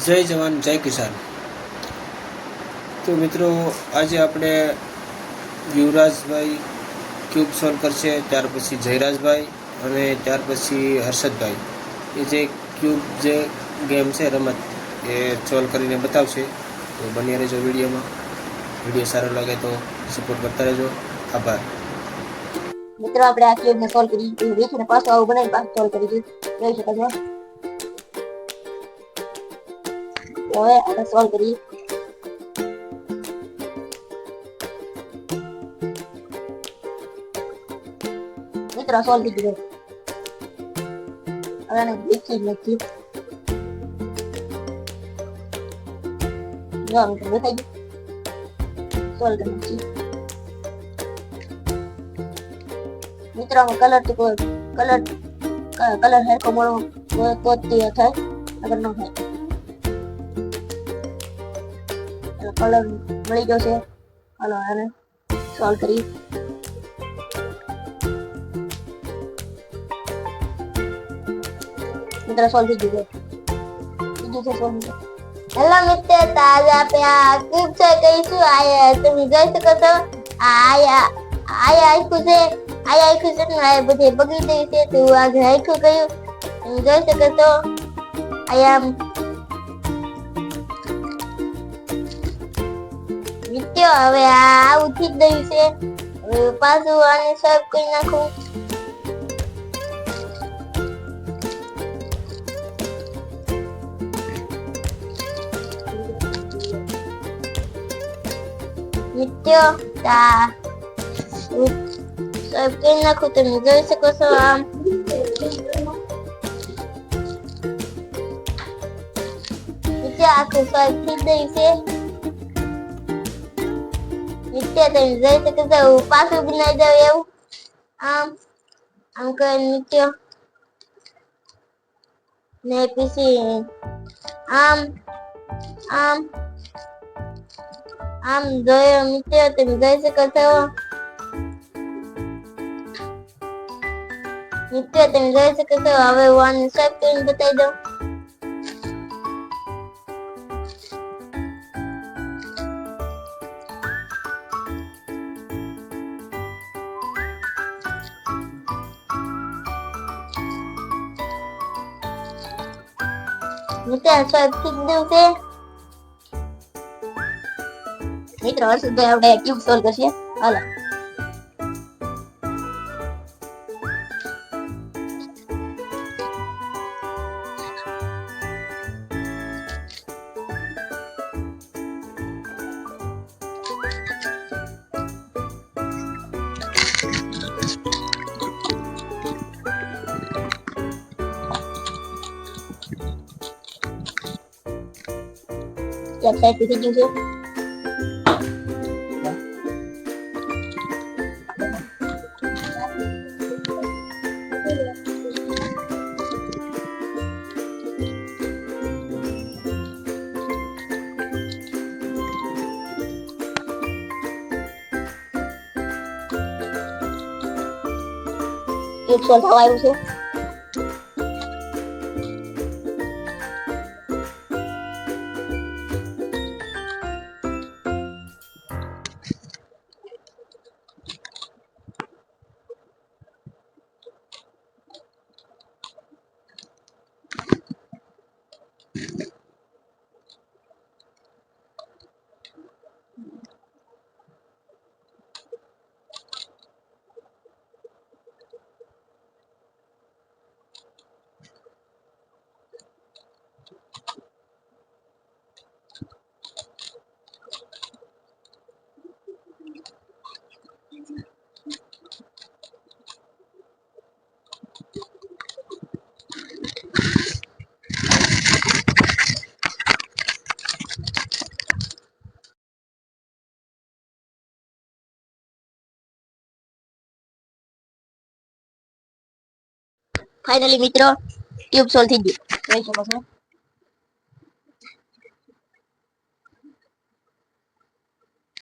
જય જવાન જય કિસાન। તો મિત્રો આજે આપણે યુવરાજભાઈ ક્યુબ સોલ્વ કરશે, ત્યાર પછી જયરાજભાઈ અને ત્યાર પછી હર્ષદભાઈ એ જે ક્યુબ જે ગેમ છે રમત એ સોલ્વ કરીને બતાવશે। તો બન્યા રહેજો વિડીયોમાં। વિડીયો સારો લાગે તો સપોર્ટ કરતા રહેજો। આભાર। મિત્રો આપણે આ ક્યુબ ને સોલ્વ કરી વેચીને પાછો આવું બનાવી પાછો સોલ્વ કરી દીધું જોઈ શકો છો। હવે આપણે સોલ્વ કરી મિત્રો સોલ્વ થઈ ગયું। હવે આને દેખી નથી જો મિત્રો દેખાઈ ગયું સોલ્વ કરી નાખી। મિત્રો આમાં કલર તો કલર હેરકો મળો તો જ થાય, અગર ન થાય કલર મળી જશે। હાલો આને સોલ્વ કરી મિત્રો સોલ્વ થઈ ગયું છે સોલ્વ। હેલો મિત્ર, તો આજે આપણે આ ક્યુબ છે કહીશું। આ તમે જોઈ શકો છો આખું છે આ બધે બગડી ગઈ છે તો આજે આખું ગયું તમે જોઈ શકો છો। આયા મિત્રો હવે આવું થઈ ગયું છે। હવે પાછું આને સર્વ કરી નાખું। મિત્રો સર્વ કરી નાખું તમે જોઈ શકો છો। આમ મિત્રો આખું સર્વ થઈ ગયું છે। મિત્રો તમે જોઈ શકો છો પાછું બનાવી દઉં એવું આમ કરીને મિત્રો ને પછી આમ જોયો મિત્રો તમે જોઈ શકો છો। મિત્રો તમે જોઈ શકો છો। હવે હું આને સર્વ કરીને બતાવી દઉં। મિત્રો સર્વ થઈ ગયું છે। મિત્રો હર્ષદભાઈ આપણે ક્યુબ સોલ્વ કરશે। હાલો એક સાઈડ થઈ ગયું છે। ક્યુબ સોલ્વ થવા આવ્યું છે। ફાઇનલી મિત્રો ક્યુબ સોલ્વ થઈ ગયું જોઈ શકો છો।